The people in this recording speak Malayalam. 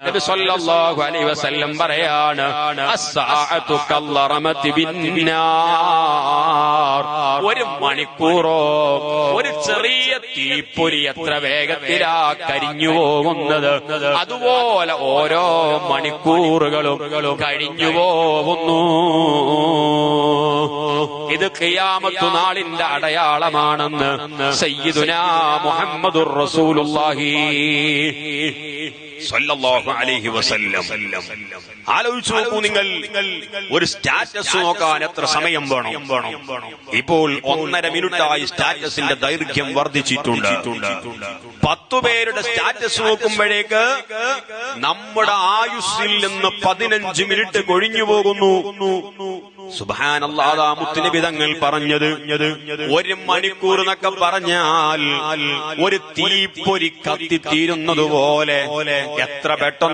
നബി സല്ലല്ലാഹു അലൈഹി വസല്ലം പറയാണ് അസ്സാഅതു കല്ലറമതി ബിന്നാർ. ഒരു മണിക്കൂറോ ഒരു ചെറിയ തീപ്പൊരി എത്ര വേഗത്തിലാ കരിഞ്ഞു പോകുന്നത്, അതുപോലെ ഓരോ മണിക്കൂറുകളും കഴിഞ്ഞു പോകുന്നു. ഇത് ഖിയാമത്ത് നാളിന്റെ അടയാളമാണെന്ന് സയ്യിദുനാ മുഹമ്മദുർ റസൂലുള്ളാഹി സല്ലല്ലാഹു അലൈഹി വസല്ലം. ആലോചിച്ചു നോക്കൂ നിങ്ങൾ, ഒരു സ്റ്റാറ്റസ് നോക്കാൻ എത്ര സമയം വേണം? ഇപ്പോൾ 1.5 മിനിറ്റായി സ്റ്റാറ്റസിന്റെ ദൈർഘ്യം വർദ്ധിച്ചിട്ടുണ്ട്. 10 പേരുടെ സ്റ്റാറ്റസ് നോക്കുമ്പോഴേക്ക് നമ്മുടെ ആയുസ്സിൽ നിന്ന് 15 മിനിറ്റ് കൊഴിഞ്ഞു പോകുന്നു. സുബ്ഹാനല്ലാഹ്, മുത്തുനബി തങ്ങൾ പറഞ്ഞത് 1 മണിക്കൂർ എന്നൊക്കെ പറഞ്ഞാൽ ഒരു തീപ്പൊരി കത്തിത്തീരുന്നത് പോലെ എത്ര പെട്ടെന്ന്